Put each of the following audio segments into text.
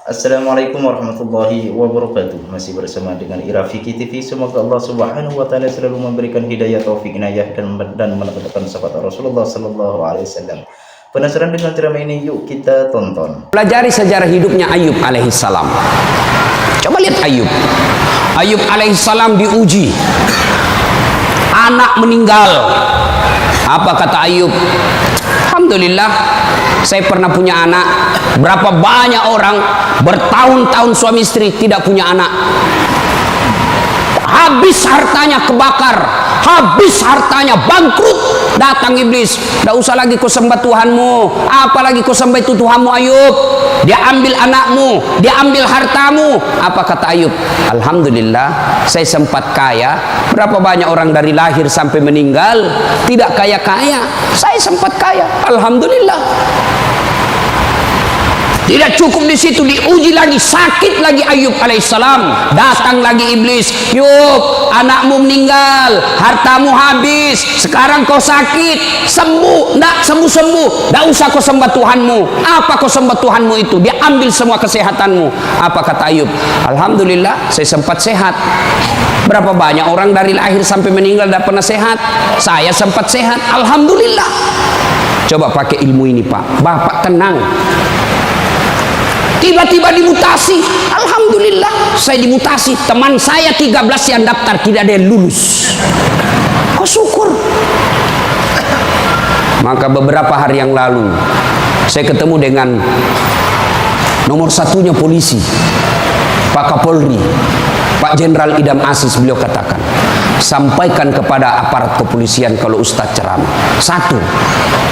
Assalamualaikum warahmatullahi wabarakatuh. Masih bersama dengan Irafiki TV. Semoga Allah Subhanahu wa taala selalu memberikan hidayah, taufik, inayah dan menetapkan sahabat Rasulullah sallallahu alaihi wasallam. Penasaran dengan ceramah ini? Yuk kita tonton. Pelajari sejarah hidupnya Ayub alaihissalam. Coba lihat Ayub. Ayub alaihissalam diuji. Anak meninggal. Apa kata Ayub? Alhamdulillah, saya pernah punya anak. Berapa banyak orang bertahun-tahun suami istri tidak punya anak. Habis hartanya kebakar, habis hartanya bangkrut. Datang iblis, tidak usah lagi kau sembah Tuhanmu, apalagi kau sembah itu Tuhanmu Ayub. Dia ambil anakmu, dia ambil hartamu. Apa kata Ayub? Alhamdulillah, saya sempat kaya. Berapa banyak orang dari lahir sampai meninggal tidak kaya-kaya, saya sempat kaya. Alhamdulillah. Tidak cukup di situ, diuji lagi, sakit lagi Ayub alaihissalam. Datang lagi iblis, Yub, anakmu meninggal, hartamu habis, sekarang kau sakit, sembuh, ndak sembuh-sembuh, ndak usah kau sembah Tuhanmu. Apa kau sembah Tuhanmu itu? Dia ambil semua kesehatanmu. Apa kata Ayub? Alhamdulillah, saya sempat sehat. Berapa banyak orang dari lahir sampai meninggal tidak pernah sehat? Saya sempat sehat, alhamdulillah. Coba pakai ilmu ini Pak, Bapak tenang. Tiba-tiba dimutasi, alhamdulillah saya dimutasi. Teman saya 13 yang daftar tidak ada yang lulus. Kok syukur. Maka beberapa hari yang lalu saya ketemu dengan nomor satunya polisi, Pak Kapolri, Pak Jenderal Idam Aziz. Beliau katakan, sampaikan kepada aparat kepolisian kalau Ustadz ceramah. Satu,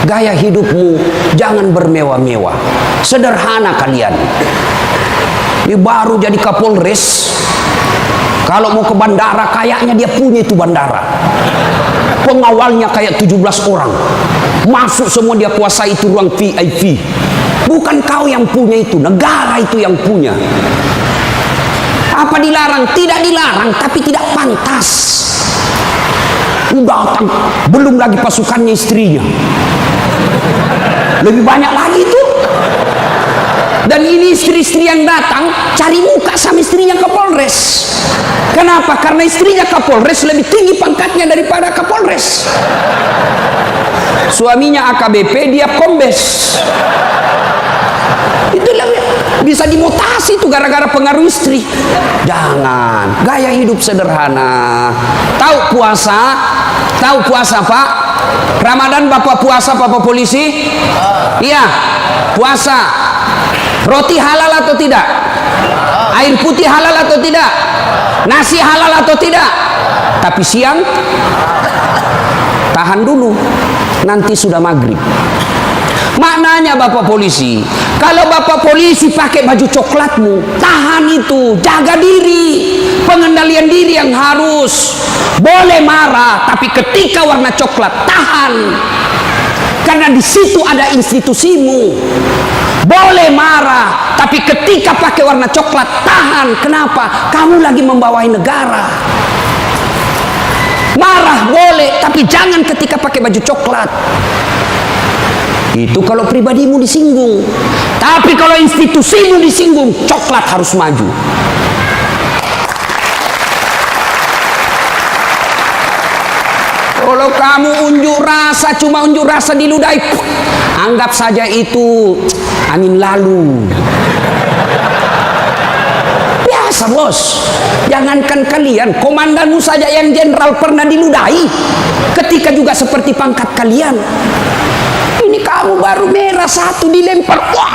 gaya hidupmu jangan bermewah-mewah, sederhana kalian. Ini baru jadi Kapolres, kalau mau ke bandara kayaknya dia punya itu bandara. Pengawalnya kayak 17 orang, masuk semua dia kuasai itu ruang VIP. Bukan kau yang punya itu, negara itu yang punya. Apa dilarang? Tidak dilarang, tapi tidak pantas. Datang, belum lagi pasukannya istrinya, lebih banyak lagi itu. Dan ini istri-istri yang datang cari muka sama istrinya Kapolres. Kenapa? Karena istrinya Kapolres lebih tinggi pangkatnya daripada Kapolres. Suaminya AKBP, dia Kombes. Itulah bisa dimutasi itu gara-gara pengaruh istri. Jangan, gaya hidup sederhana. Tahu puasa? Tahu puasa Pak? Ramadan Bapak puasa Bapak polisi? Iya, puasa. Roti halal atau tidak? Air putih halal atau tidak? Nasi halal atau tidak? Tapi siang tahan dulu, nanti sudah maghrib. Maknanya Bapak polisi, kalau Bapak polisi pakai baju coklatmu, tahan itu, jaga diri, pengendalian diri yang harus. Boleh marah, tapi ketika warna coklat, tahan. Karena di situ ada institusimu. Boleh marah, tapi ketika pakai warna coklat, tahan. Kenapa? Kamu lagi membawahi negara. Marah boleh, tapi jangan ketika pakai baju coklat. Itu kalau pribadimu disinggung. Tapi kalau institusimu disinggung, coklat harus maju. Kalau kamu unjuk rasa, cuma unjuk rasa diludahi, anggap saja itu angin lalu. Biasa bos. Jangankan kalian, komandanmu saja yang jenderal pernah diludahi. Ketika juga seperti pangkat kalian. Ini kamu baru merah satu dilempar. Wah,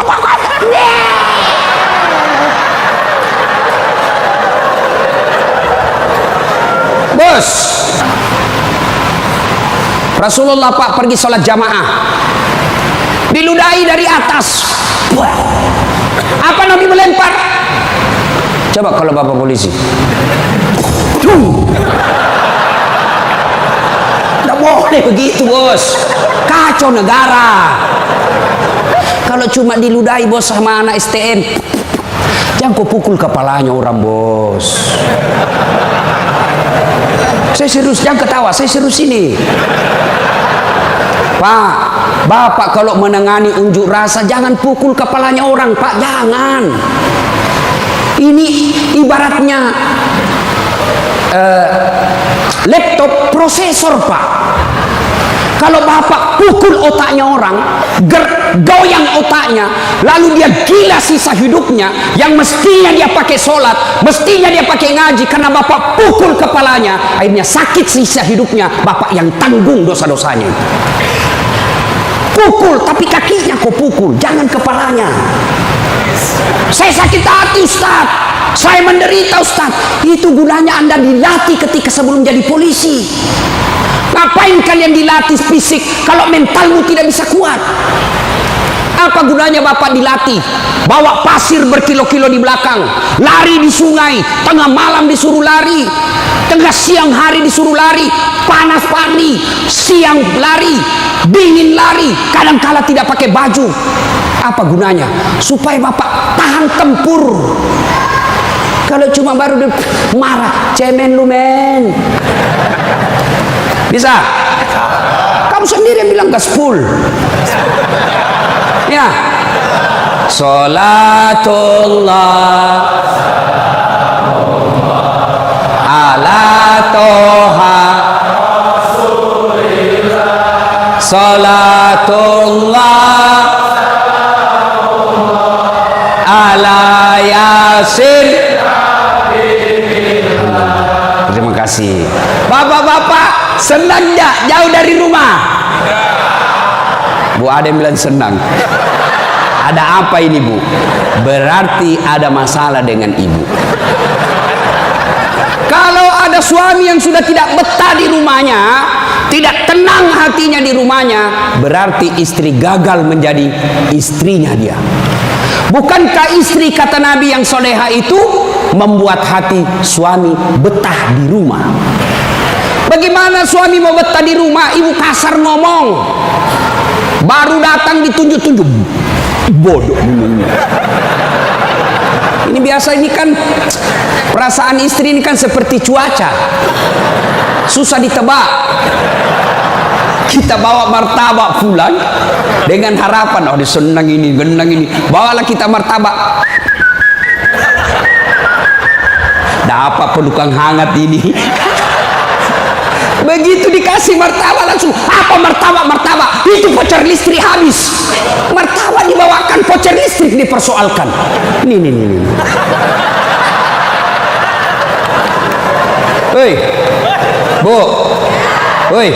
bos, Rasulullah Pak pergi sholat jamaah, diludahi dari atas. Wah. Apa Nabi melempar? Coba kalau Bapak polisi. Tidak boleh begitu bos, kacau negara. Kalau cuma diludahi bos sama anak STM, jangan kau pukul kepalanya orang bos. Saya serius, jangan ketawa, saya serius ini Pak. Bapak kalau menangani unjuk rasa jangan pukul kepalanya orang, Pak, jangan. Ini ibaratnya laptop prosesor, Pak. Kalau Bapak pukul otaknya orang, goyang otaknya, lalu dia gila sisa hidupnya, yang mestinya dia pakai sholat, mestinya dia pakai ngaji, karena Bapak pukul kepalanya, akhirnya sakit sisa hidupnya, Bapak yang tanggung dosa-dosanya. Pukul, tapi kakinya kau pukul, jangan kepalanya. Saya sakit hati, Ustaz, saya menderita, Ustaz. Itu gunanya Anda dilatih ketika sebelum jadi polisi. Ngapain kalian dilatih fisik kalau mentalmu tidak bisa kuat? Apa gunanya Bapak dilatih? Bawa pasir berkilo-kilo di belakang, lari di sungai, tengah malam disuruh lari, tengah siang hari disuruh lari, panas pagi, siang lari, dingin lari, kadang-kala tidak pakai baju. Apa gunanya? Supaya Bapak tahan tempur. Kalau cuma baru marah, cemen lu men. Bisa? Kamu sendiri yang bilang gaspol. Ya. Salatullah ala toha salatullah ala yasin. Terima kasih. Bapak-bapak senang enggak jauh dari rumah? Bu Ade bilang senang. Ada apa ini, Bu? Berarti ada masalah dengan ibu. Kalau ada suami yang sudah tidak betah di rumahnya, tidak tenang hatinya di rumahnya, berarti istri gagal menjadi istrinya dia. Bukankah istri, kata Nabi, yang soleha itu membuat hati suami betah di rumah? Bagaimana suami mau betah di rumah? Ibu kasar ngomong, baru datang ditunjuk-tunjuk, bodoh. Ini biasa, ini kan perasaan istri ini kan seperti cuaca, susah ditebak. Kita bawa martabak pulang dengan harapan, oh disenang ini, genang ini, bawalah kita martabak. Dapat pelukan hangat ini. Begitu dikasih martabak langsung, apa martabak? Itu voucher listrik habis. Martabak dibawakan, voucher listrik dipersoalkan. Nih. Hei, Bu, hei,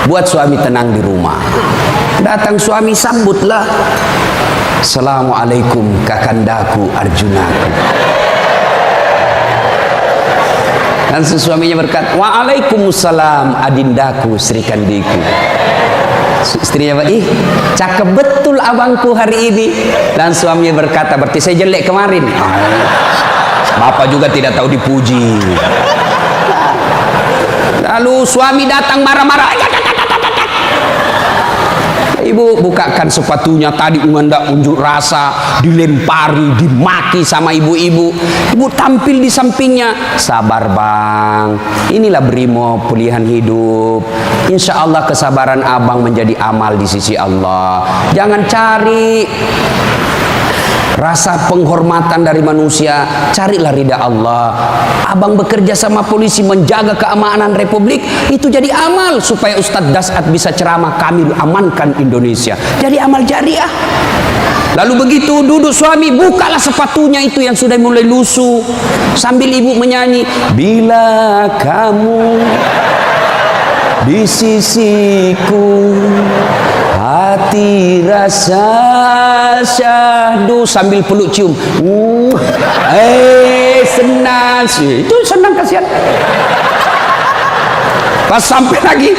buat suami tenang di rumah. Datang suami, sambutlah. Assalamualaikum kakandaku Arjunaku. Dan suaminya berkata, waalaikumsalam adindaku Sri Kandiku. Istrinya ih, cakep betul abangku hari ini. Dan suaminya berkata, berarti saya jelek kemarin. Bapak juga tidak tahu dipuji. Lalu suami datang marah-marah. Ibu bukakan sepatunya, tadi hendak unjuk rasa, dilempari, dimaki sama ibu-ibu. Ibu tampil di sampingnya, sabar bang, inilah brimo pilihan hidup. Insya Allah kesabaran abang menjadi amal di sisi Allah. Jangan cari rasa penghormatan dari manusia, carilah ridha Allah. Abang bekerja sama polisi menjaga keamanan Republik, itu jadi amal supaya Ustadz Dasat bisa ceramah, kami amankan Indonesia, jadi amal jariah. Lalu begitu duduk suami, bukalah sepatunya itu yang sudah mulai lusuh, sambil ibu menyanyi, bila kamu di sisiku, hati rasa syahdu, sambil peluk cium. Senang sih, itu senang, kasihan. Pas sampai lagi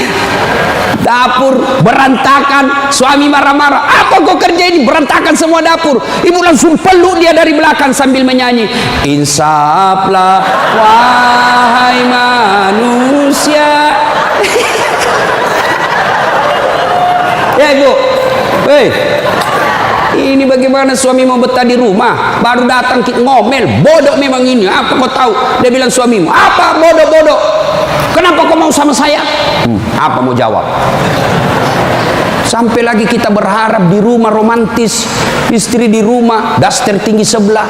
dapur berantakan, suami marah-marah, apa kau kerja ini, berantakan semua dapur. Ibu langsung peluk dia dari belakang sambil menyanyi, insaflah wahai manusia. Ya ibu, hei, ini bagaimana suami mau betah di rumah, baru datang ngomel, bodoh memang ini, apa kau tahu? Dia bilang suamimu, apa bodoh-bodoh? Kenapa kau mau sama saya? Apa mau jawab? Sampai lagi kita berharap di rumah romantis, istri di rumah, daster tinggi sebelah,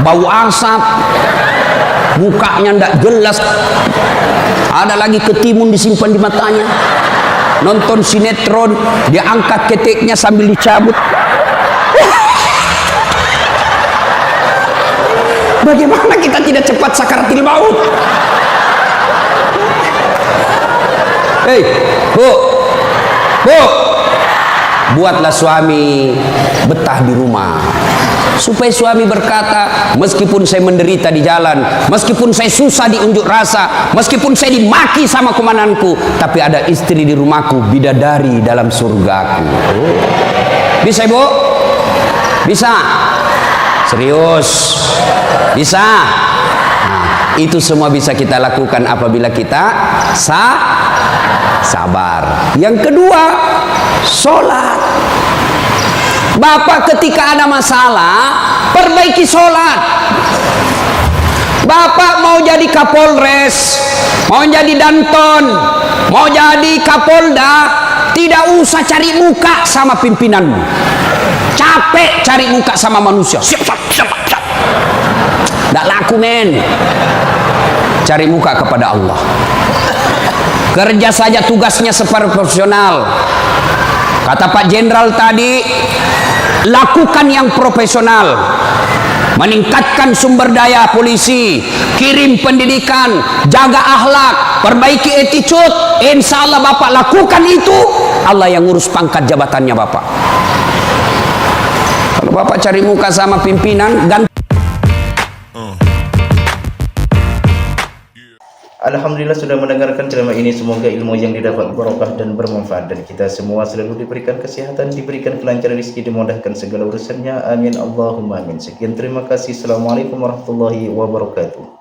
bau asap, mukanya ndak jelas, ada lagi ketimun disimpan di matanya. Nonton sinetron, dia angkat keteknya sambil dicabut. Bagaimana kita tidak cepat sakaratil maut? Hei, bu, buatlah suami betah di rumah, supaya suami berkata, meskipun saya menderita di jalan, meskipun saya susah di unjuk rasa, meskipun saya dimaki sama komandanku, tapi ada istri di rumahku, bidadari dalam surgaku. Bisa ibu? Bisa? Serius? Bisa? Nah, itu semua bisa kita lakukan apabila kita sabar. Yang kedua, sholat. Bapak ketika ada masalah, perbaiki sholat. Bapak mau jadi Kapolres, mau jadi Danton, mau jadi Kapolda, tidak usah cari muka sama pimpinanmu. Capek cari muka sama manusia. Siap. Tidak laku, men. Cari muka kepada Allah. Kerja saja tugasnya seperti profesional. Kata Pak Jenderal tadi, lakukan yang profesional. Meningkatkan sumber daya polisi, kirim pendidikan, jaga akhlak, perbaiki attitude. Insya Allah Bapak lakukan itu, Allah yang ngurus pangkat jabatannya Bapak. Kalau Bapak cari muka sama pimpinan, ganti. Alhamdulillah sudah mendengarkan ceramah ini. Semoga ilmu yang didapat barokah dan bermanfaat, dan kita semua selalu diberikan kesehatan, diberikan kelancaran rezeki, dimudahkan segala urusannya. Amin Allahumma amin. Sekian, terima kasih. Assalamualaikum warahmatullahi wabarakatuh.